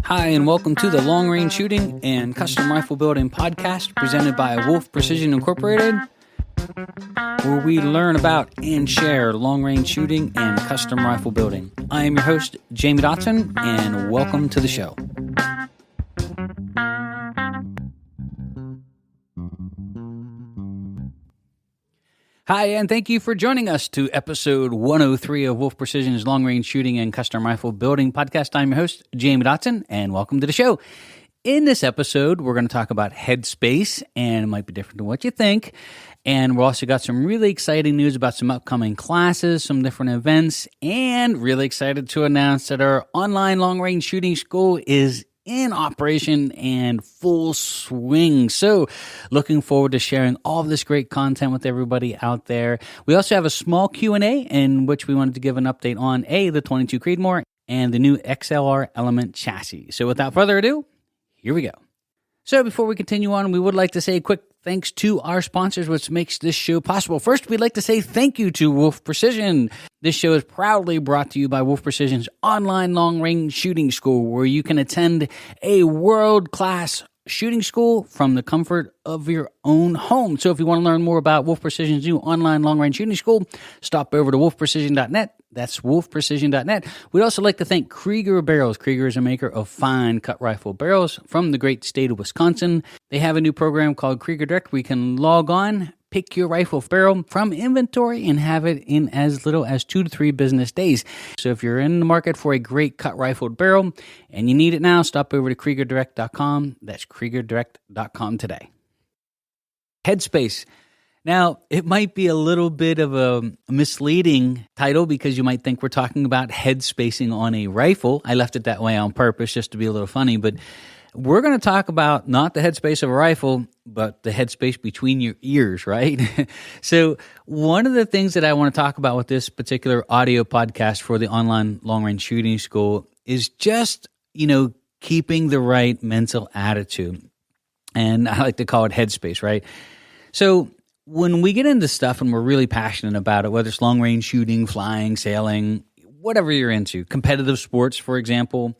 Hi, and welcome to the Long Range Shooting and Custom Rifle Building podcast presented by Wolf Precision Incorporated, where we learn about and share long range shooting and custom rifle building. I am your host, Jamie Dotson, and welcome to the show. Hi, and thank you for joining us to episode 103 of Wolf Precision's Long Range Shooting and Custom Rifle Building podcast. I'm your host, Jamie Dotson, and welcome to the show. In this episode, we're going to talk about Headspace, and it might be different than what you think. And we've also got some really exciting news about some upcoming classes, some different events, and really excited to announce that our online long-range shooting school is in operation and full swing. So looking forward to sharing all of this great content with everybody out there. We also have a small Q&A in which we wanted to give an update on the 22 Creedmoor and the new XLR Element chassis. So without further ado, here we go. So before we continue on, we would like to say a quick thanks to our sponsors, which makes this show possible. First, we'd like to say thank you to Wolf Precision. This show is proudly brought to you by Wolf Precision's online long-range shooting school, where you can attend a world-class shooting school from the comfort of your own home. So if you want to learn more about Wolf Precision's new online long-range shooting school, stop over to wolfprecision.net. That's wolfprecision.net. We'd also like to thank Krieger Barrels. Krieger is a maker of fine cut rifle barrels from the great state of Wisconsin. They have a new program called Krieger Direct where you can log on, pick your rifle barrel from inventory, and have it in as little as 2 to 3 business days. So if you're in the market for a great cut rifled barrel and you need it now, stop over to KriegerDirect.com. That's KriegerDirect.com today. Headspace. Now, it might be a little bit of a misleading title because you might think we're talking about headspacing on a rifle. I left it that way on purpose just to be a little funny, but we're going to talk about not the headspace of a rifle, but the headspace between your ears, right? So one of the things that I want to talk about with this particular audio podcast for the online long-range shooting school is just, keeping the right mental attitude. And I like to call it headspace, right? So when we get into stuff and we're really passionate about it, whether it's long-range shooting, flying, sailing, whatever you're into, competitive sports, for example,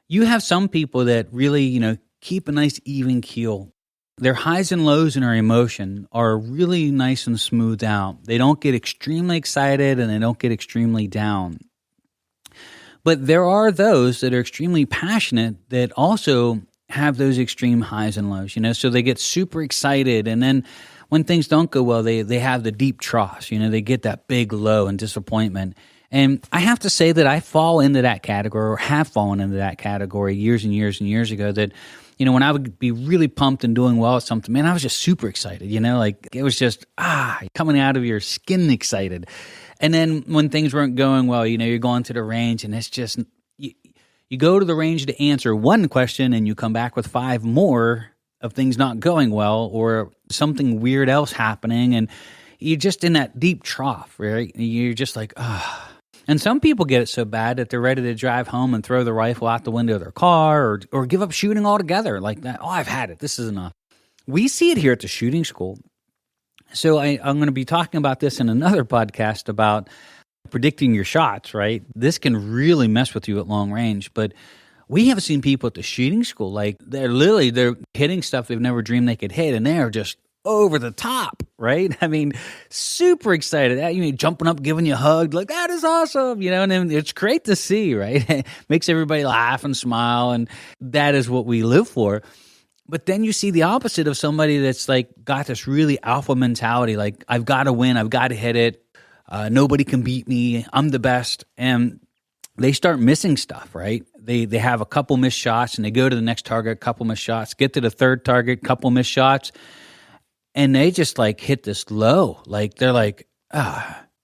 you have some people that really, keep a nice even keel. Their highs and lows in their emotion are really nice and smoothed out. They don't get extremely excited and they don't get extremely down. But there are those that are extremely passionate that also have those extreme highs and lows, so they get super excited, and then when things don't go well, they have the deep troughs, they get that big low and disappointment. And I have to say that I fall into that category, or have fallen into that category years and years and years ago, that, when I would be really pumped and doing well at something, man, I was just super excited, like it was just, coming out of your skin excited. And then when things weren't going well, you're going to the range and it's just, you go to the range to answer one question and you come back with 5 more of things not going well or something weird else happening, and you're just in that deep trough, right? You're just like, And some people get it so bad that they're ready to drive home and throw the rifle out the window of their car or give up shooting altogether like that. I've had it. This is enough. We see it here at the shooting school. So I'm going to be talking about this in another podcast about predicting your shots, right? This can really mess with you at long range, but we have seen people at the shooting school, like they're hitting stuff they've never dreamed they could hit, and they're just over the top, right? I mean, super excited, jumping up, giving you a hug, like, that is awesome, and then it's great to see, right? Makes everybody laugh and smile, and that is what we live for. But then you see the opposite of somebody that's like got this really alpha mentality, like, I've got to win, I've got to hit it, nobody can beat me, I'm the best, and they start missing stuff, right? They have a couple missed shots, and they go to the next target, couple missed shots, get to the third target, couple missed shots, and they just like hit this low. Like they're like,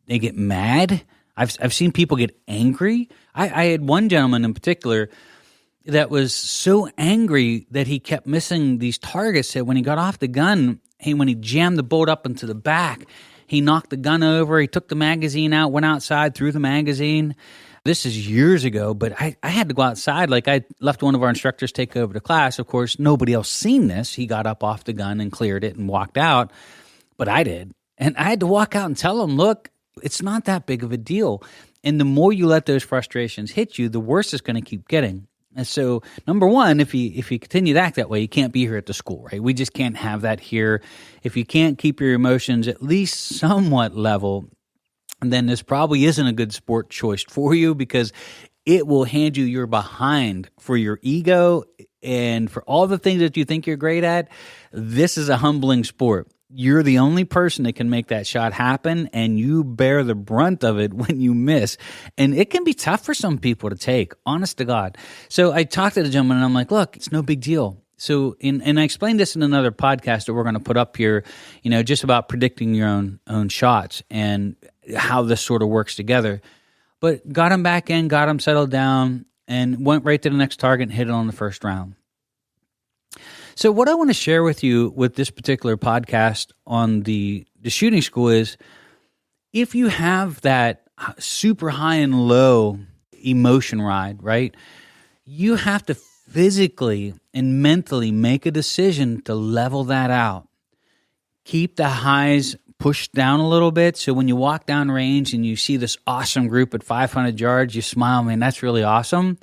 they get mad. I've seen people get angry. I had one gentleman in particular that was so angry that he kept missing these targets that when he got off the gun, when he jammed the bolt up into the back, he knocked the gun over, he took the magazine out, went outside, threw the magazine. This is years ago, but I had to go outside. Like, I left one of our instructors take over the class. Of course, nobody else seen this. He got up off the gun and cleared it and walked out, but I did. And I had to walk out and tell him, look, It's not that big of a deal. And the more you let those frustrations hit you, the worse it's going to keep getting. And so, number one, if you continue to act that way, you can't be here at the school, right? We just can't have that here. If you can't keep your emotions at least somewhat level, then this probably isn't a good sport choice for you, because it will hand you your behind for your ego and for all the things that you think you're great at. This is a humbling sport. You're the only person that can make that shot happen, and you bear the brunt of it when you miss. And it can be tough for some people to take, honest to God. So I talked to the gentleman, and I'm like, look, it's no big deal. So, and I explained this in another podcast that we're going to put up here, just about predicting your own shots and how this sort of works together. But got him back in, got him settled down, and went right to the next target and hit it on the first round. So what I want to share with you with this particular podcast on the shooting school is, if you have that super high and low emotion ride, right, you have to physically and mentally make a decision to level that out. Keep the highs pushed down a little bit, so when you walk down range and you see this awesome group at 500 yards, you smile, man, that's really awesome.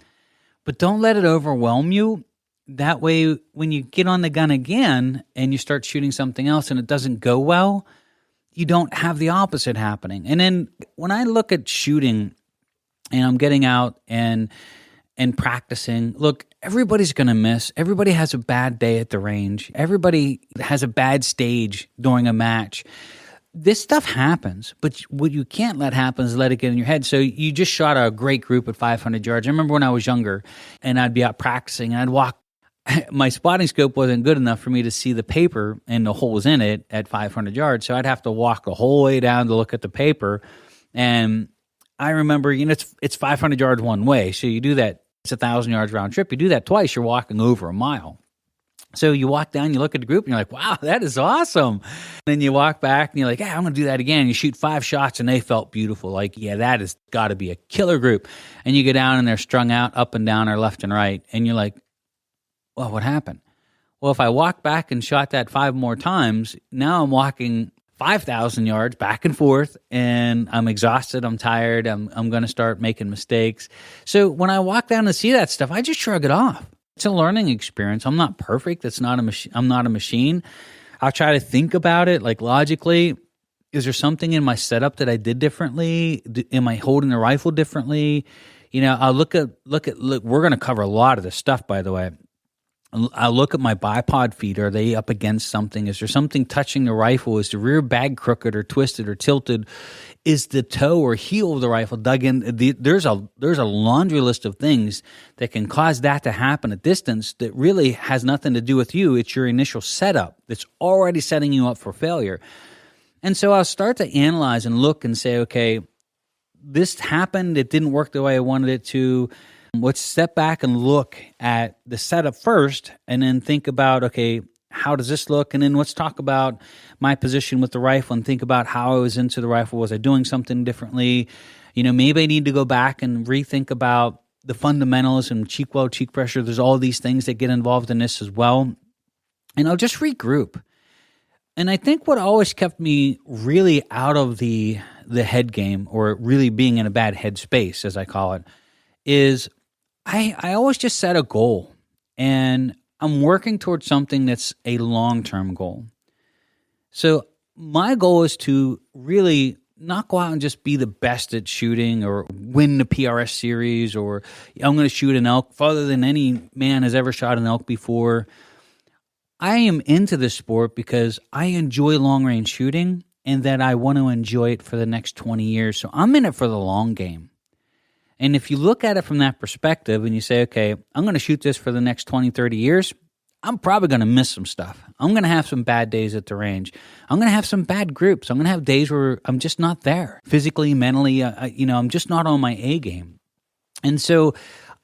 But don't let it overwhelm you. That way, when you get on the gun again and you start shooting something else and it doesn't go well, you don't have the opposite happening. And then when I look at shooting and I'm getting out and practicing, look, everybody's going to miss. Everybody has a bad day at the range. Everybody has a bad stage during a match. This stuff happens, but what you can't let happen is let it get in your head. So you just shot a great group at 500 yards. I remember when I was younger and I'd be out practicing and I'd walk. My spotting scope wasn't good enough for me to see the paper and the holes in it at 500 yards. So I'd have to walk the whole way down to look at the paper. And I remember, it's 500 yards one way. So you do that. It's 1,000 yards round trip. You do that twice, you're walking over a mile. So you walk down, you look at the group, and you're like, wow, that is awesome. And then you walk back, and you're like, I'm going to do that again. You shoot 5 shots, and they felt beautiful. Like, yeah, that has got to be a killer group. And you get down, and they're strung out up and down or left and right. And you're like, well, what happened? Well, if I walk back and shot that 5 more times, now I'm walking 5,000 yards back and forth, and I'm exhausted, I'm tired, I'm going to start making mistakes. So when I walk down and see that stuff, I just shrug it off. It's a learning experience. I'm not perfect. I'm not a machine. I'll try to think about it, like, logically. Is there something in my setup that I did differently? Am I holding the rifle differently? I'll look, we're going to cover a lot of this stuff, by the way. I'll look at my bipod feet. Are they up against something? Is there something touching the rifle? Is the rear bag crooked or twisted or tilted? Is the toe or heel of the rifle dug in? There's a laundry list of things that can cause that to happen at distance that really has nothing to do with you. It's your initial setup that's already setting you up for failure. And so I'll start to analyze and look and say, okay, this happened. It didn't work the way I wanted it to. Let's step back and look at the setup first, and then think about, okay, how does this look? And then let's talk about my position with the rifle and think about how I was into the rifle. Was I doing something differently? Maybe I need to go back and rethink about the fundamentals and cheek weld, cheek pressure. There's all these things that get involved in this as well. And I'll just regroup. And I think what always kept me really out of the head game, or really being in a bad headspace, as I call it, is I always just set a goal, and I'm working towards something that's a long-term goal. So my goal is to really not go out and just be the best at shooting or win the PRS series, or I'm going to shoot an elk farther than any man has ever shot an elk before. I am into this sport because I enjoy long-range shooting, and that I want to enjoy it for the next 20 years. So I'm in it for the long game. And if you look at it from that perspective and you say, okay, I'm going to shoot this for the next 20, 30 years, I'm probably going to miss some stuff. I'm going to have some bad days at the range. I'm going to have some bad groups. I'm going to have days where I'm just not there. Physically, mentally, I'm just not on my A game. And so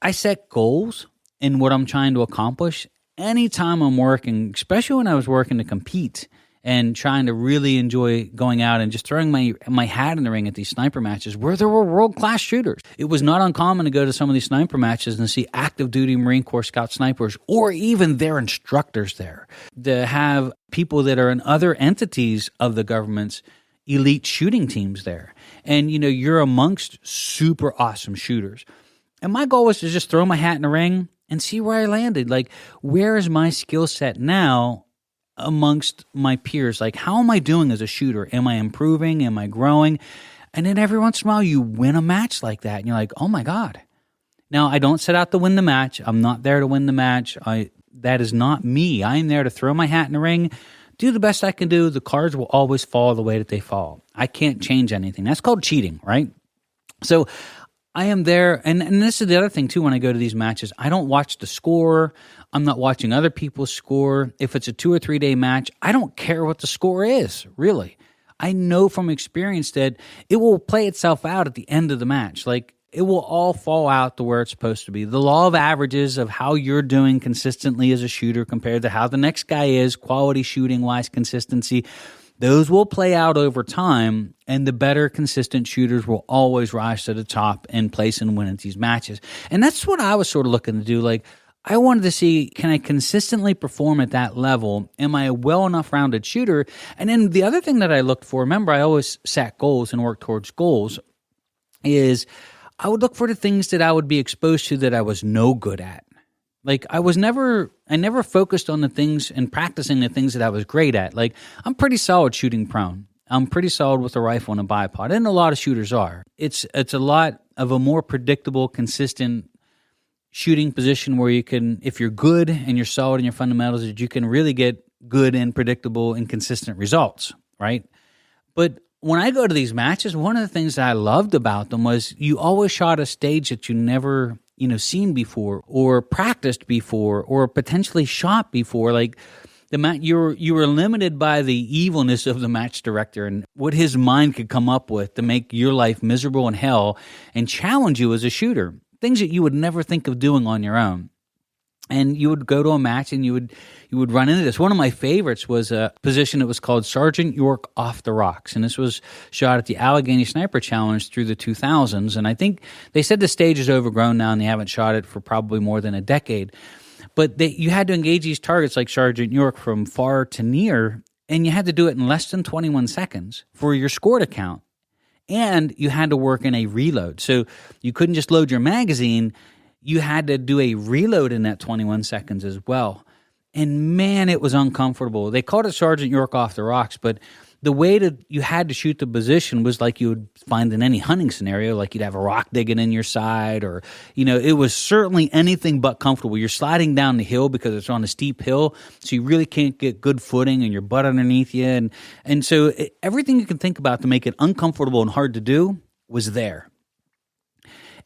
I set goals in what I'm trying to accomplish. Anytime I'm working, especially when I was working to compete and trying to really enjoy going out and just throwing my hat in the ring at these sniper matches where there were world-class shooters. It was not uncommon to go to some of these sniper matches and see active duty Marine Corps Scout snipers, or even their instructors there. To have people that are in other entities of the governments elite shooting teams there. And, you're amongst super awesome shooters. And my goal was to just throw my hat in the ring and see where I landed. Like, where is my skill set now amongst my peers? Like, how am I doing as a shooter? Am I improving? Am I growing? And then every once in a while you win a match like that. And you're like, oh my God. Now, I don't set out to win the match. I'm not there to win the match. That is not me. I'm there to throw my hat in the ring, do the best I can do. The cards will always fall the way that they fall. I can't change anything. That's called cheating, right? So I am there, and this is the other thing too when I go to these matches. I don't watch the score. I'm not watching other people's score. If it's a 2 or 3 day match, I don't care what the score is, really. I know from experience that it will play itself out at the end of the match. Like, it will all fall out to where it's supposed to be. The law of averages of how you're doing consistently as a shooter compared to how the next guy is, quality shooting-wise, consistency, those will play out over time, and the better consistent shooters will always rise to the top and place and win at these matches. And that's what I was sort of looking to do. Like, I wanted to see, can I consistently perform at that level? Am I a well enough rounded shooter? And then the other thing that I looked for, remember I always set goals and work towards goals, is I would look for the things that I would be exposed to that I was no good at. Like, I never focused on the things and practicing the things that I was great at. Like, I'm pretty solid shooting prone. I'm pretty solid with a rifle and a bipod, and a lot of shooters are. It's a lot of a more predictable, consistent shooting position where you can, if you're good and you're solid in your fundamentals, that you can really get good and predictable and consistent results, right? But when I go to these matches, one of the things that I loved about them was you always shot a stage that you never, seen before or practiced before or potentially shot before. Like, the match, you were limited by the evilness of the match director and what his mind could come up with to make your life miserable in hell and challenge you as a shooter. Things that you would never think of doing on your own. And you would go to a match and you would run into this. One of my favorites was a position that was called Sergeant York Off the Rocks. And this was shot at the Allegheny Sniper Challenge through the 2000s. And I think they said the stage is overgrown now and they haven't shot it for probably more than a decade. But you had to engage these targets like Sergeant York from far to near, and you had to do it in less than 21 seconds for your score to count. And you had to work in a reload. So you couldn't just load your magazine. You had to do a reload in that 21 seconds as well. And man, it was uncomfortable. They called it Sergeant York Off the Rocks, but the way that you had to shoot the position was like you would find in any hunting scenario, like you'd have a rock digging in your side, or, it was certainly anything but comfortable. You're sliding down the hill because it's on a steep hill, so you really can't get good footing and your butt underneath you. And so everything you can think about to make it uncomfortable and hard to do was there.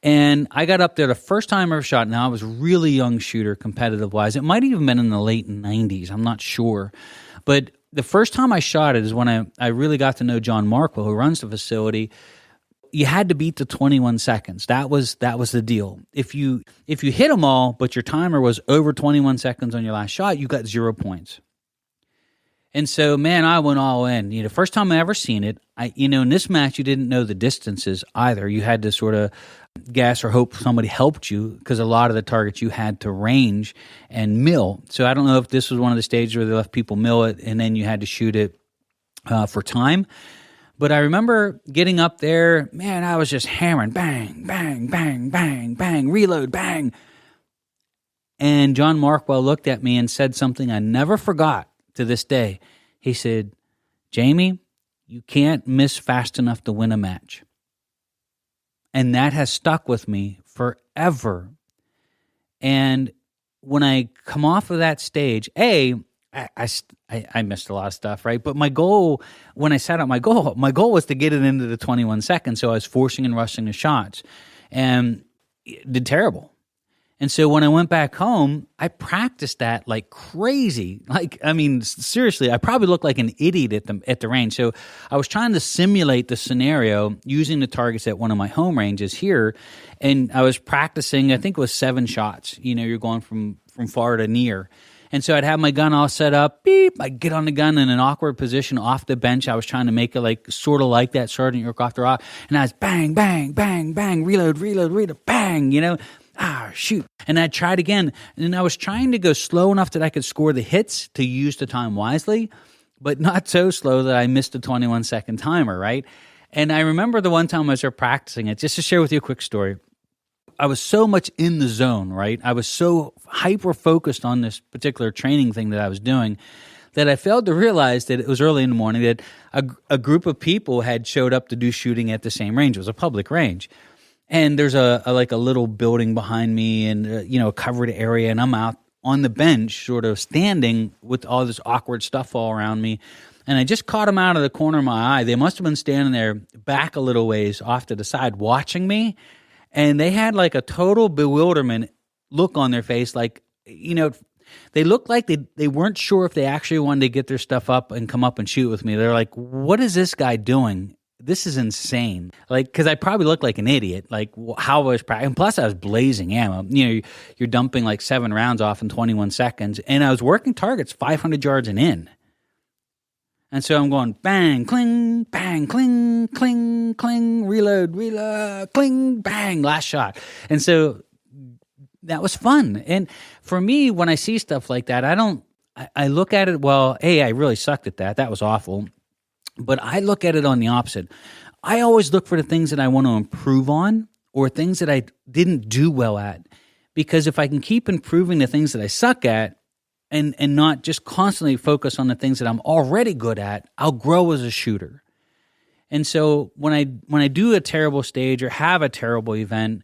And I got up there the first time I ever shot. Now, I was a really young shooter competitive-wise. It might have even been in the late 90s. I'm not sure. But the first time I shot it is when I really got to know John Markwell, who runs the facility. You had to beat the 21 seconds. That was the deal. If you hit them all, but your timer was over 21 seconds on your last shot, you got 0 points. And so, man, I went all in. The first time I ever seen it, in this match, you didn't know the distances either. You had to sort of guess or hope somebody helped you because a lot of the targets you had to range and mill. So I don't know if this was one of the stages where they left people mill it and then you had to shoot it for time. But I remember getting up there, man, I was just hammering, bang, bang, bang, bang, bang, reload, bang. And John Markwell looked at me and said something I never forgot to this day. He said, "Jamie, you can't miss fast enough to win a match." And that has stuck with me forever. And when I come off of that stage, I missed a lot of stuff, right? But my goal, when I set out my goal was to get it into the 21 seconds. So I was forcing and rushing the shots and did terrible. And so when I went back home, I practiced that like crazy. Seriously, I probably looked like an idiot at the range. So I was trying to simulate the scenario using the targets at one of my home ranges here. And I was practicing, I think it was 7 shots. You're going from far to near. And so I'd have my gun all set up, beep, I'd get on the gun in an awkward position off the bench. I was trying to make it like sort of like that Sergeant York Off the Rock. And I was bang, bang, bang, bang, reload, bang, shoot. And I tried again. And I was trying to go slow enough that I could score the hits to use the time wisely. but not so slow that I missed a 21-second timer, right? And I remember the one time I was there practicing it, just to share with you a quick story. I was so much in the zone, right? I was so hyper-focused on this particular training thing that I was doing that I failed to realize that it was early in the morning that a group of people had showed up to do shooting at the same range. It was a public range. And there's a little building behind me and, a covered area, and I'm out on the bench sort of standing with all this awkward stuff all around me. And I just caught them out of the corner of my eye. They must have been standing there back a little ways off to the side watching me. And they had like a total bewilderment look on their face. Like, they looked like they weren't sure if they actually wanted to get their stuff up and come up and shoot with me. They're like, what is this guy doing? This is insane. Like, because I probably looked like an idiot. Like, how I was practicing. Plus, I was blazing ammo. You're dumping like 7 rounds off in 21 seconds. And I was working targets 500 yards and in. And so I'm going bang, cling, bang, cling, cling, cling, reload, cling, bang, last shot. And so that was fun. And for me, when I see stuff like that, I look at it, well, hey, I really sucked at that. That was awful. But I look at it on the opposite. I always look for the things that I want to improve on or things that I didn't do well at. Because if I can keep improving the things that I suck at and not just constantly focus on the things that I'm already good at, I'll grow as a shooter. And so when I do a terrible stage or have a terrible event,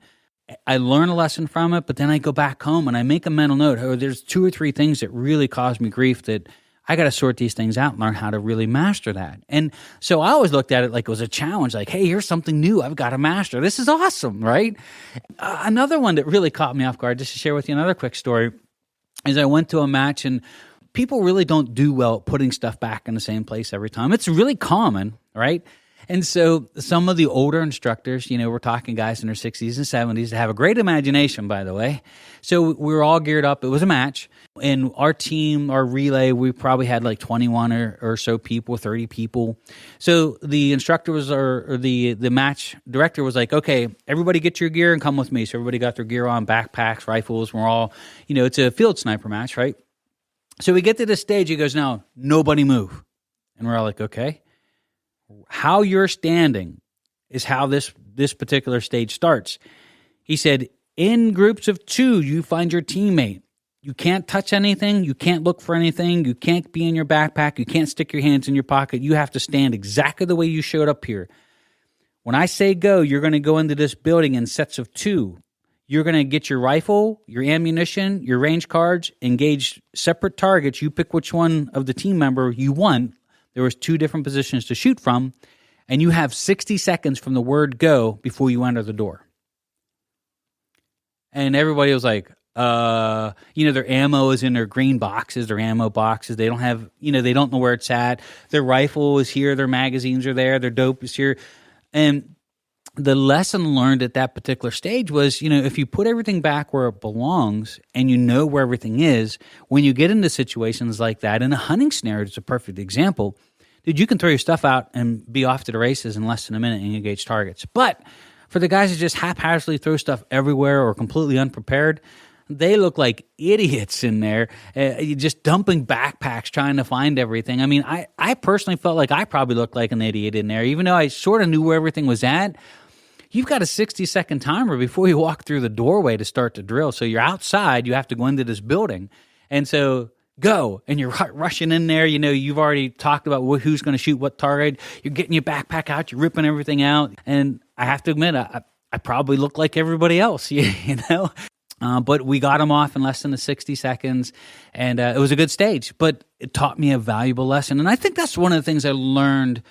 I learn a lesson from it, but then I go back home and I make a mental note. Oh, there's 2 or 3 things that really caused me grief that I got to sort these things out and learn how to really master that. And so I always looked at it like it was a challenge, like, hey, here's something new I've got to master. This is awesome, right? Another one that really caught me off guard, just to share with you another quick story, is I went to a match and people really don't do well at putting stuff back in the same place every time. It's really common, right? And so some of the older instructors, we're talking guys in their 60s and 70s that have a great imagination, by the way. So we were all geared up. It was a match. And our team, our relay, we probably had like 21 or so people, 30 people. So the instructor was, or the match director was like, okay, everybody get your gear and come with me. So everybody got their gear on, backpacks, rifles. We're all, it's a field sniper match, right? So we get to this stage. He goes, now, nobody move. And we're all like, okay. How you're standing is how this particular stage starts. He said, in groups of 2, you find your teammate. You can't touch anything. You can't look for anything. You can't be in your backpack. You can't stick your hands in your pocket. You have to stand exactly the way you showed up here. When I say go, you're going to go into this building in sets of 2. You're going to get your rifle, your ammunition, your range cards, engage separate targets. You pick which one of the team member you want. There was 2 different positions to shoot from, and you have 60 seconds from the word go before you enter the door. And everybody was like, their ammo is in their green boxes, their ammo boxes. They don't have, they don't know where it's at. Their rifle is here. Their magazines are there. Their dope is here. And the lesson learned at that particular stage was, if you put everything back where it belongs and you know where everything is, when you get into situations like that, in a hunting scenario, it's a perfect example, dude, you can throw your stuff out and be off to the races in less than a minute and engage targets. But for the guys that just haphazardly throw stuff everywhere or completely unprepared, they look like idiots in there, just dumping backpacks, trying to find everything. I mean, I personally felt like I probably looked like an idiot in there, even though I sort of knew where everything was at. You've got a 60-second timer before you walk through the doorway to start the drill. So you're outside. You have to go into this building. And so go. And you're rushing in there. You've already talked about who's going to shoot what target. You're getting your backpack out. You're ripping everything out. And I have to admit, I probably look like everybody else, but we got them off in less than the 60 seconds. And it was a good stage. But it taught me a valuable lesson. And I think that's one of the things I learned,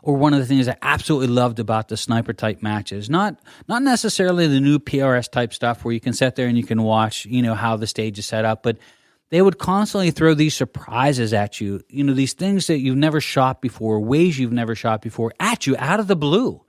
or one of the things I absolutely loved about the sniper type matches. Not necessarily the new PRS type stuff where you can sit there and you can watch, how the stage is set up, but they would constantly throw these surprises at you, these things that you've never shot before, ways you've never shot before at you out of the blue,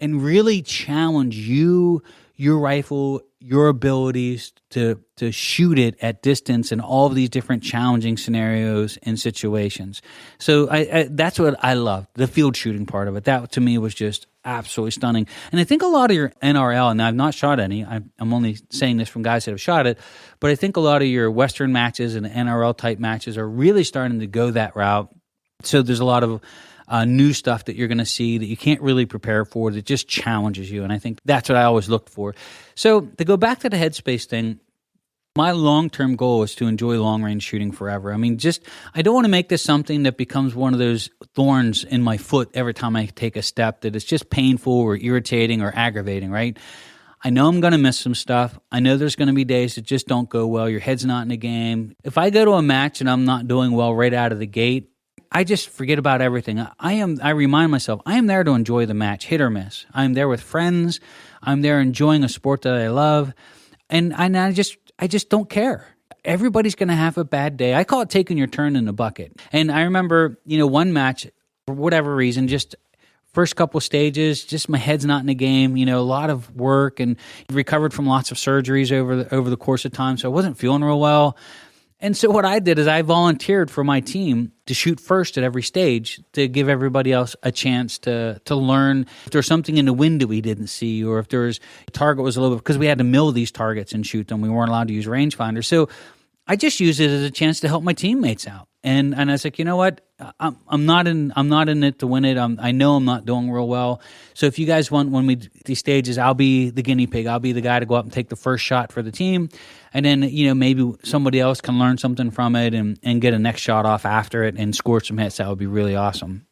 and really challenge you, your rifle, your abilities to shoot it at distance in all of these different challenging scenarios and situations. So that's what I loved, the field shooting part of it. That to me was just absolutely stunning. And I think a lot of your NRL, and I've not shot any, I'm only saying this from guys that have shot it, but I think a lot of your Western matches and NRL type matches are really starting to go that route So there's a lot of new stuff that you're going to see that you can't really prepare for, that just challenges you. And I think that's what I always look for. So to go back to the Headspace thing, my long-term goal is to enjoy long-range shooting forever. I mean, I don't want to make this something that becomes one of those thorns in my foot every time I take a step, that it's just painful or irritating or aggravating, right? I know I'm going to miss some stuff. I know there's going to be days that just don't go well. Your head's not in the game. If I go to a match and I'm not doing well right out of the gate, I just forget about everything. I remind myself, I am there to enjoy the match, hit or miss. I'm there with friends. I'm there enjoying a sport that I love. And I just don't care. Everybody's going to have a bad day. I call it taking your turn in the bucket. And I remember, one match, for whatever reason, just first couple stages, just my head's not in the game, a lot of work, and recovered from lots of surgeries over the course of time. So I wasn't feeling real well. And so what I did is I volunteered for my team to shoot first at every stage to give everybody else a chance to learn if there's something in the wind that we didn't see, or if there's a target was a little bit, because we had to mill these targets and shoot them. We weren't allowed to use rangefinders. So I just used it as a chance to help my teammates out. And I was like, you know what? I'm not in it to win it. I know I'm not doing real well. So if you guys want, when we do these stages, I'll be the guinea pig. I'll be the guy to go up and take the first shot for the team. And then, maybe somebody else can learn something from it and get a next shot off after it and score some hits. That would be really awesome.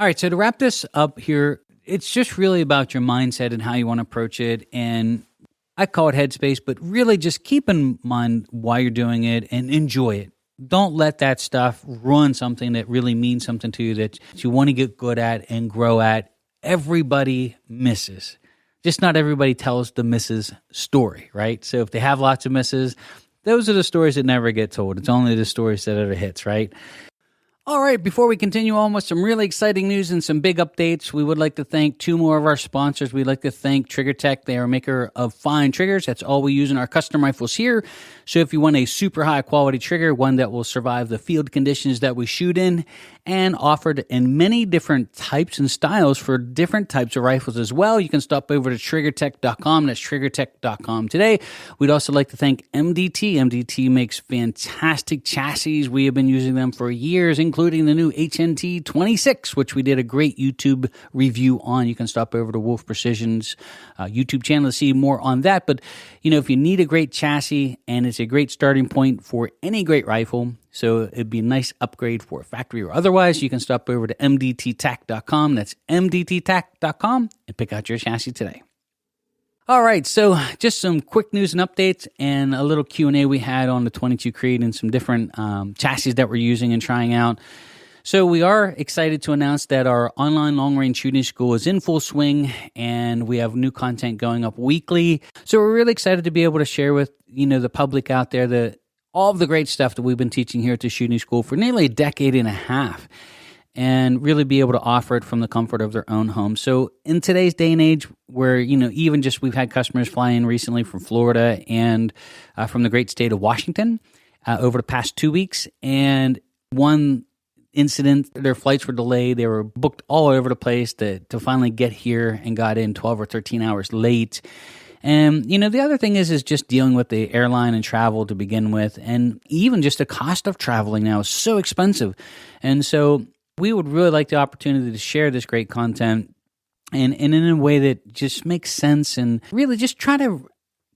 All right. So to wrap this up here, it's just really about your mindset and how you want to approach it. And I call it Headspace, but really just keep in mind why you're doing it and enjoy it. Don't let that stuff ruin something that really means something to you, that you want to get good at and grow at. Everybody misses. Just not everybody tells the misses story, right? So if they have lots of misses, those are the stories that never get told. It's only the stories that are the hits, right? All right, before we continue on with some really exciting news and some big updates, we would like to thank two more of our sponsors. We'd like to thank Trigger Tech. They are a maker of fine triggers. That's all we use in our custom rifles here. So if you want a super high quality trigger, one that will survive the field conditions that we shoot in, and offered in many different types and styles for different types of rifles as well, you can stop over to triggertech.com. That's triggertech.com today. We'd also like to thank MDT. MDT makes fantastic chassis. We have been using them for years, including the new HNT 26, which we did a great YouTube review on. You can stop over to Wolf Precision's YouTube channel to see more on that. But, if you need a great chassis, and it's a great starting point for any great rifle, so it'd be a nice upgrade for a factory or otherwise, you can stop over to mdttac.com. That's mdttac.com and pick out your chassis today. All right, so just some quick news and updates and a little Q&A we had on the 22 Creed and some different chassis that we're using and trying out. So we are excited to announce that our online long-range shooting school is in full swing, and we have new content going up weekly. So we're really excited to be able to share with the public out there all of the great stuff that we've been teaching here at the shooting school for nearly a decade and a half, and really be able to offer it from the comfort of their own home. So in today's day and age where, even just we've had customers fly in recently from Florida and from the great state of Washington over the past 2 weeks, and one incident, their flights were delayed. They were booked all over the place to finally get here, and got in 12 or 13 hours late. And, the other thing is just dealing with the airline and travel to begin with. And even just the cost of traveling now is so expensive. And so we would really like the opportunity to share this great content and in a way that just makes sense, and really just try to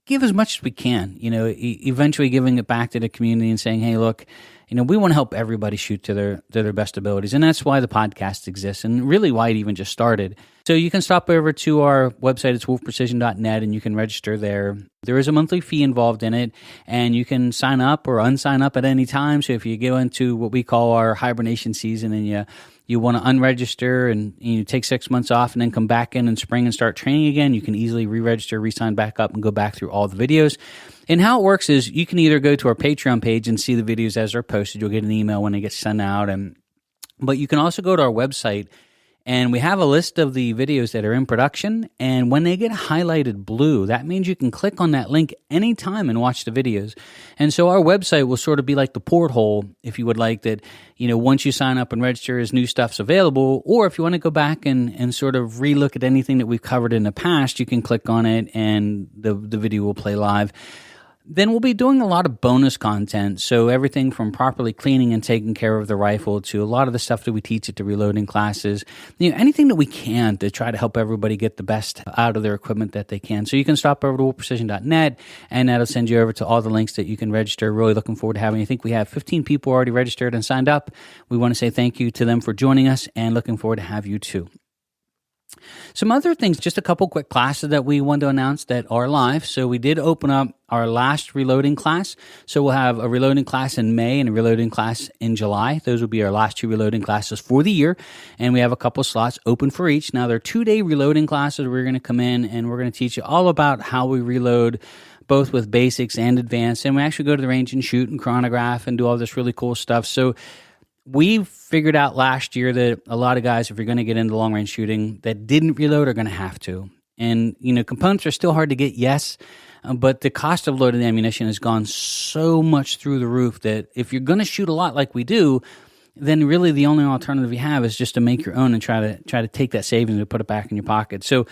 give as much as we can, eventually giving it back to the community and saying, hey, look, we want to help everybody shoot to their best abilities. And that's why the podcast exists, and really why it even just started. So you can stop over to our website. It's wolfprecision.net, and you can register there. There is a monthly fee involved in it, and you can sign up or unsign up at any time. So if you go into what we call our hibernation season, and you want to unregister and you take 6 months off and then come back in spring and start training again, you can easily re-register, re-sign back up, and go back through all the videos. And how it works is you can either go to our Patreon page and see the videos as they're posted. You'll get an email when they get sent out. But you can also go to our website, and we have a list of the videos that are in production. And when they get highlighted blue, that means you can click on that link anytime and watch the videos. And so our website will sort of be like the porthole, if you would like, that, once you sign up and register, as new stuff's available. Or if you want to go back and sort of relook at anything that we've covered in the past, you can click on it and the video will play live. Then we'll be doing a lot of bonus content. So everything from properly cleaning and taking care of the rifle to a lot of the stuff that we teach at the reloading classes, anything that we can to try to help everybody get the best out of their equipment that they can. So you can stop over to wolfprecision.net and that'll send you over to all the links that you can register. Really looking forward to having you. I think we have 15 people already registered and signed up. We want to say thank you to them for joining us and looking forward to have you too. Some other things, just a couple quick classes that we want to announce that are live. So we did open up our last reloading class. So we'll have a reloading class in May and a reloading class in July. Those will be our last two reloading classes for the year. And we have a couple slots open for each. Now, they're 2-day reloading classes. We're going to come in and we're going to teach you all about how we reload, both with basics and advanced. And we actually go to the range and shoot and chronograph and do all this really cool stuff. So we figured out last year that a lot of guys, if you're going to get into long range shooting that didn't reload, are going to have to. And, components are still hard to get, yes, but the cost of loaded ammunition has gone so much through the roof that if you're going to shoot a lot like we do, then really the only alternative you have is just to make your own and try to take that savings and put it back in your pocket. So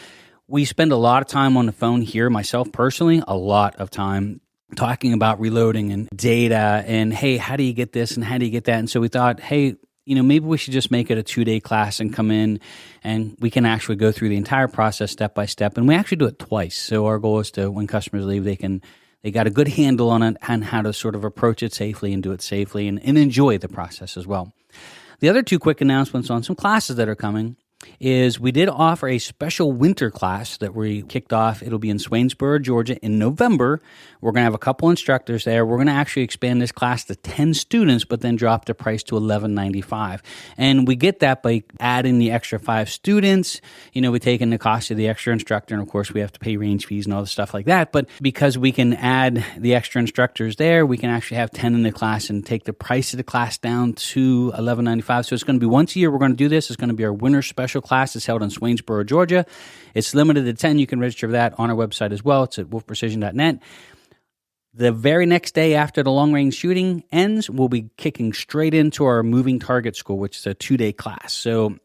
we spend a lot of time on the phone here, myself personally, a lot of time talking about reloading and data and, hey, how do you get this and how do you get that? And so we thought, hey, maybe we should just make it a 2-day class and come in and we can actually go through the entire process step by step. And we actually do it twice. So our goal is to, when customers leave, they got a good handle on it and how to sort of approach it safely and do it safely and enjoy the process as well. The other two quick announcements on some classes that are coming is we did offer a special winter class that we kicked off. It'll be in Swainsboro, Georgia in November. We're going to have a couple instructors there. We're going to actually expand this class to 10 students, but then drop the price to $11.95. And we get that by adding the extra 5 students. We take in the cost of the extra instructor, and of course we have to pay range fees and all the stuff like that. But because we can add the extra instructors there, we can actually have 10 in the class and take the price of the class down to $11.95. So it's going to be once a year we're going to do this. It's going to be our winter special class. It's held in Swainsboro, Georgia. It's limited to 10. You can register for that on our website as well. It's at wolfprecision.net. The very next day after the long-range shooting ends, we'll be kicking straight into our moving target school, which is a 2-day class. So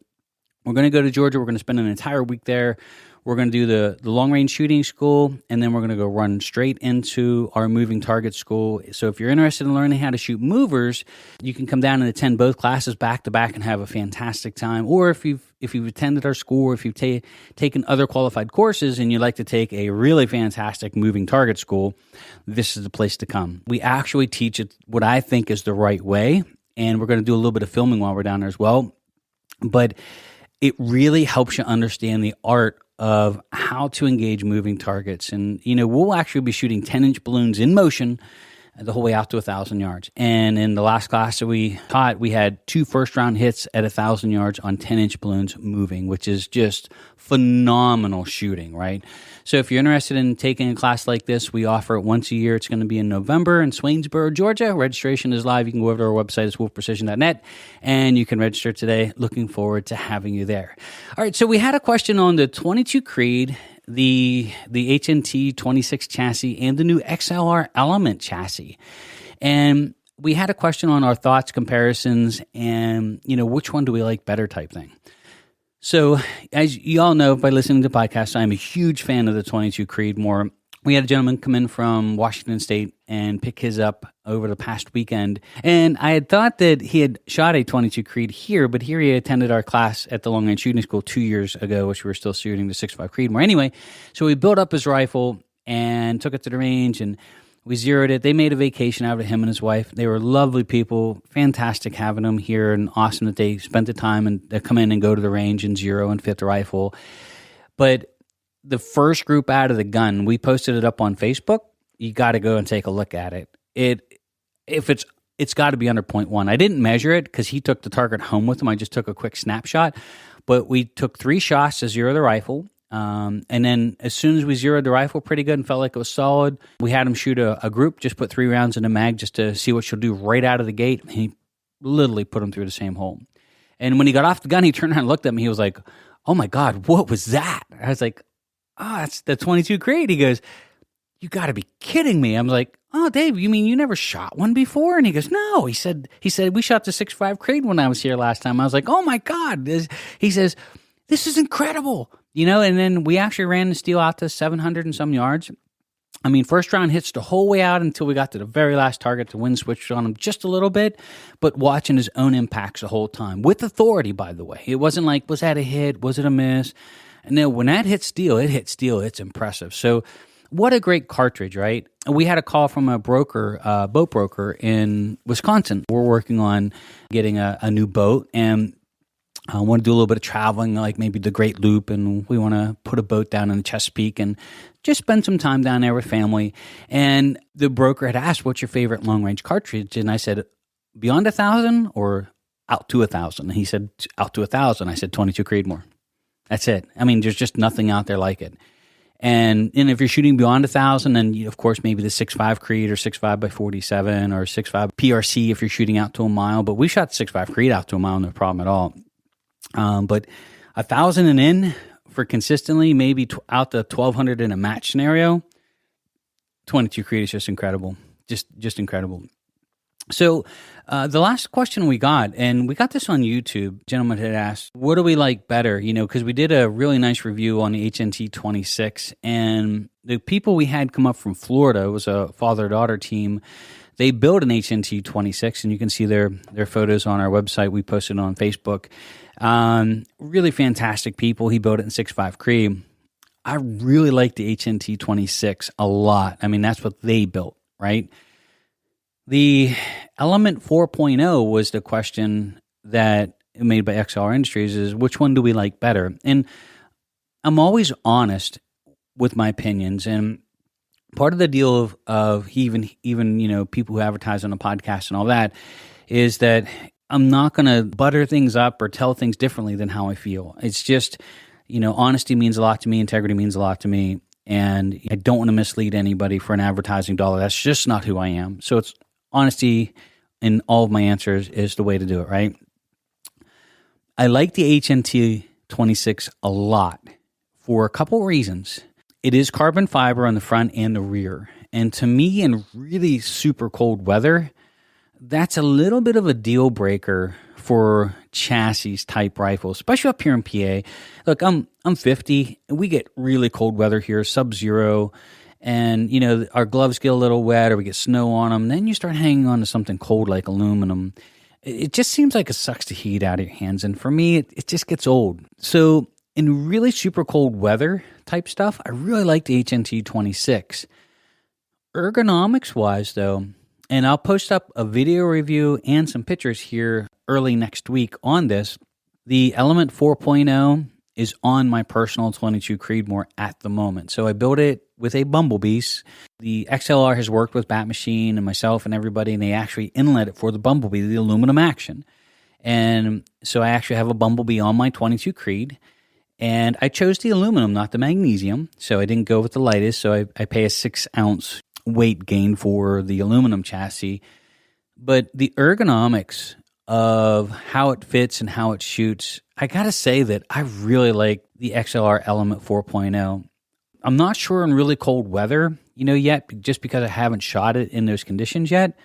we're going to go to Georgia. We're going to spend an entire week there. We're going to do the long-range shooting school, and then we're going to go run straight into our moving target school. So if you're interested in learning how to shoot movers, you can come down and attend both classes back to back and have a fantastic time. Or if you've attended our school, or if you've taken other qualified courses and you'd like to take a really fantastic moving target school, this is the place to come. We actually teach it what I think is the right way, and we're going to do a little bit of filming while we're down there as well. But it really helps you understand the art of how to engage moving targets. And, we'll actually be shooting 10-inch balloons in motion the whole way out to 1,000 yards. And in the last class that we taught, we had 2 first-round hits at 1,000 yards on 10-inch balloons moving, which is just phenomenal shooting, right? So if you're interested in taking a class like this, we offer it once a year. It's going to be in November in Swainsboro, Georgia. Registration is live. You can go over to our website. It's wolfprecision.net, and you can register today. Looking forward to having you there. All right, so we had a question on the 22 Creed, the HNT 26 chassis, and the new XLR Element chassis. And we had a question on our thoughts, comparisons, and, which one do we like better type thing. So as you all know by listening to podcasts, I'm a huge fan of the 22 Creedmoor. We had a gentleman come in from Washington State and pick his up over the past weekend. And I had thought that he had shot a 22 Creed here, but here he attended our class at the Long Range Shooting School 2 years ago, which we were still shooting the 6.5 Creedmoor. Anyway, so we built up his rifle and took it to the range, and we zeroed it. They made a vacation out of him and his wife. They were lovely people, fantastic having them here, and awesome that they spent the time and they come in and go to the range and zero and fit the rifle. But the first group out of the gun, we posted it up on Facebook. You got to go and take a look at it. It's got to be under 0.1. I didn't measure it because he took the target home with him. I just took a quick snapshot. But we took 3 shots to zero the rifle. And then as soon as we zeroed the rifle pretty good and felt like it was solid, we had him shoot a group, just put 3 rounds in the mag just to see what she'll do right out of the gate. And he literally put them through the same hole. And when he got off the gun, he turned around and looked at me. He was like, "Oh my God, what was that?" I was like, "Oh, that's the 22 Creed." He goes, "You got to be kidding me." I'm like, "Oh, Dave, you mean you never shot one before?" And he goes, "No." He said, "We shot the 6.5 Creed when I was here last time." I was like, "Oh my God." He says, "This is incredible." And then we actually ran the steel out to 700 and some yards. I mean, first round hits the whole way out until we got to the very last target. The wind switched on him just a little bit, but watching his own impacts the whole time with authority, by the way. It wasn't like, was that a hit? Was it a miss? And then when that hits steel, it hits steel. It's impressive. So what a great cartridge, right? We had a call from a broker, boat broker in Wisconsin. We're working on getting a new boat, and I want to do a little bit of traveling, like maybe the Great Loop, and we want to put a boat down in the Chesapeake and just spend some time down there with family. And the broker had asked, what's your favorite long-range cartridge? And I said, beyond 1,000 or out to 1,000? And he said, out to 1,000. I said, 22 Creedmoor. That's it. I mean, there's just nothing out there like it. And if you're shooting beyond 1,000, then of course maybe the 6.5 Creed or 6.5 by 47 or 6.5 PRC if you're shooting out to a mile. But we shot 6.5 Creed out to a mile, no problem at all. But 1,000 and in for consistently, maybe out to 1,200 in a match scenario, 22 Creed is just incredible. Just incredible. So the last question we got, and we got this on YouTube, a gentleman had asked, what do we like better? You know, because we did a really nice review on the HNT 26, and the people we had come up from Florida, it was a father-daughter team. They built an HNT 26, and you can see their photos on our website. We posted on Facebook. Really fantastic people. He built it in 6.5 Creed. I really like the HNT 26 a lot. I mean, that's what they built, right? The Element 4.0 was the question that made by XLR Industries is, which one do we like better? And I'm always honest with my opinions. And part of the deal of even you know, people who advertise on a podcast and all that is that I'm not going to butter things up or tell things differently than how I feel. It's just, you know, honesty means a lot to me. Integrity means a lot to me. And I don't want to mislead anybody for an advertising dollar. That's just not who I am. So it's honesty in all of my answers is the way to do it, right? I like the HNT 26 a lot for a couple reasons. It is carbon fiber on the front and the rear. And to me, in really super cold weather, that's a little bit of a deal breaker for chassis type rifles, especially up here in PA. Look, I'm 50. We get really cold weather here, sub-zero. And, you know, our gloves get a little wet or we get snow on them. Then you start hanging on to something cold like aluminum. It just seems like it sucks the heat out of your hands. And for me, it just gets old. So in really super cold weather type stuff, I really like the HNT 26. Ergonomics-wise, though, and I'll post up a video review and some pictures here early next week on this, the Element 4.0 is on my personal 22 Creedmoor at the moment. So I built it with a Bumblebee. The XLR has worked with Bat Machine and myself and everybody, and they actually inlet it for the Bumblebee, the aluminum action. And so I actually have a Bumblebee on my 22 Creed, and I chose the aluminum, not the magnesium. So I didn't go with the lightest, so I pay a 6-ounce weight gain for the aluminum chassis. But the ergonomics of how it fits and how it shoots, I gotta say that I really like the XLR Element 4.0. I'm not sure in really cold weather, you know, yet, just because I haven't shot it in those conditions yet,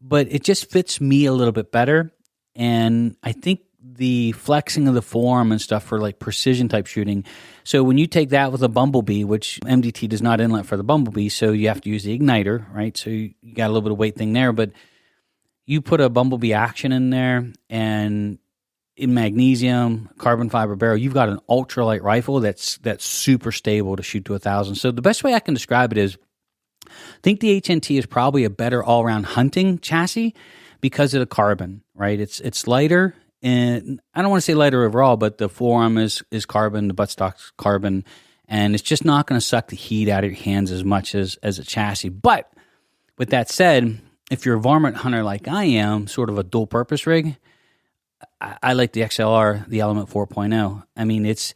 but it just fits me a little bit better. And I think the flexing of the forearm and stuff for like precision type shooting. So when you take that with a Bumblebee, which MDT does not inlet for the Bumblebee, so you have to use the igniter, right? So you got a little bit of weight thing there, but you put a Bumblebee action in there and in magnesium, carbon fiber barrel, you've got an ultralight rifle that's super stable to shoot to 1,000. So the best way I can describe it is, I think the HNT is probably a better all-around hunting chassis because of the carbon, right? It's lighter, and I don't want to say lighter overall, but the forearm is carbon, the buttstock's carbon, and it's just not going to suck the heat out of your hands as much as a chassis. But with that said, if you're a varmint hunter like I am, sort of a dual-purpose rig, I like the XLR, the Element 4.0. I mean, it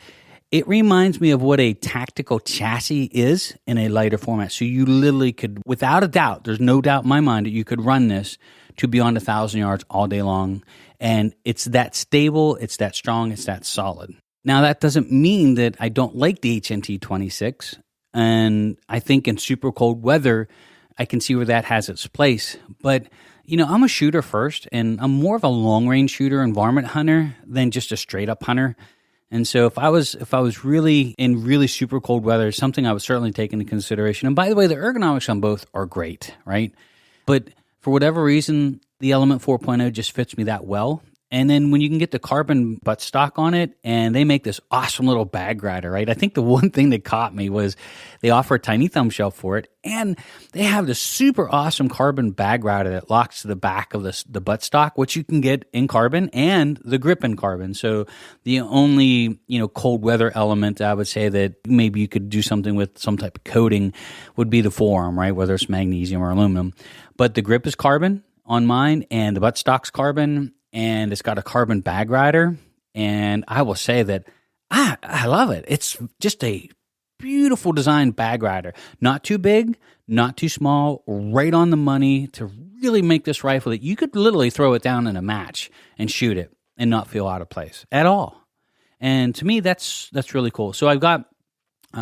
reminds me of what a tactical chassis is in a lighter format. So you literally could, without a doubt, there's no doubt in my mind that you could run this to beyond 1,000 yards all day long. And it's that stable, it's that strong, it's that solid. Now, that doesn't mean that I don't like the HNT 26. And I think in super cold weather, I can see where that has its place. But, you know, I'm a shooter first, and I'm more of a long-range shooter and varmint hunter than just a straight-up hunter. And so if I was really in really super cold weather, something I would certainly take into consideration. And by the way, the ergonomics on both are great, right? But for whatever reason, the Element 4.0 just fits me that well. And then when you can get the carbon buttstock on it, and they make this awesome little bag rider, right? I think the one thing that caught me was they offer a tiny thumb shelf for it, and they have this super awesome carbon bag rider that locks to the back of the buttstock, which you can get in carbon, and the grip in carbon. So the only cold weather element I would say that maybe you could do something with some type of coating would be the forearm, right? Whether it's magnesium or aluminum, but the grip is carbon on mine, and the buttstock's carbon. And it's got a carbon bag rider, and I will say that I love it. It's just a beautiful design bag rider. Not too big, not too small, right on the money to really make this rifle that you could literally throw it down in a match and shoot it and not feel out of place at all. And to me, that's really cool. So I've got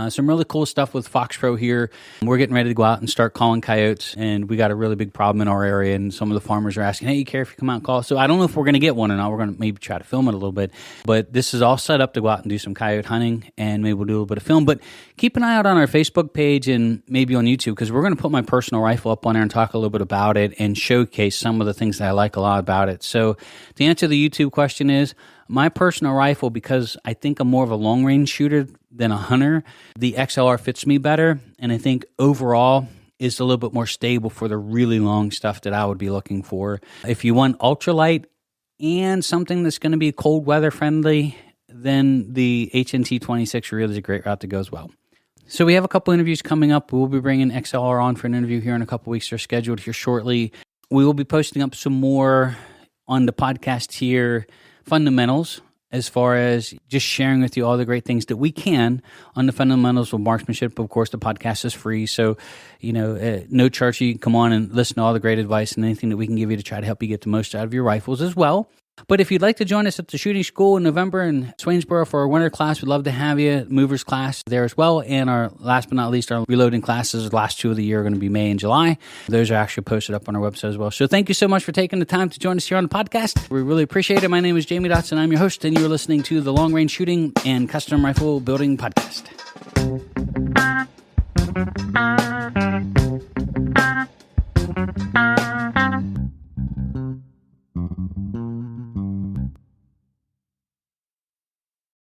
some really cool stuff with Fox Pro here. We're getting ready to go out and start calling coyotes, and we got a really big problem in our area, and some of the farmers are asking, hey, you care if you come out and call? So I don't know if we're going to get one or not. We're going to maybe try to film it a little bit, but this is all set up to go out and do some coyote hunting, and maybe we'll do a little bit of film. But keep an eye out on our Facebook page and maybe on YouTube, because we're going to put my personal rifle up on there and talk a little bit about it and showcase some of the things that I like a lot about it. So to answer the YouTube question is, my personal rifle, because I think I'm more of a long-range shooter than a hunter, the XLR fits me better, and I think overall is a little bit more stable for the really long stuff that I would be looking for. If you want ultralight and something that's going to be cold weather friendly, then the HNT 26 really is a great route to go as well. So we have a couple interviews coming up. We'll be bringing XLR on for an interview here in a couple weeks. They're scheduled here shortly. We will be posting up some more on the podcast here, fundamentals, as far as just sharing with you all the great things that we can on the fundamentals of marksmanship. Of course, the podcast is free, so no charge. You can come on and listen to all the great advice and anything that we can give you to try to help you get the most out of your rifles as well. But if you'd like to join us at the shooting school in November in Swainsboro for our winter class, we'd love to have you. Movers class there as well. And our last but not least, our reloading classes, the last two of the year are going to be May and July. Those are actually posted up on our website as well. So thank you so much for taking the time to join us here on the podcast. We really appreciate it. My name is Jamie Dotson. I'm your host, and you're listening to the Long Range Shooting and Custom Rifle Building Podcast.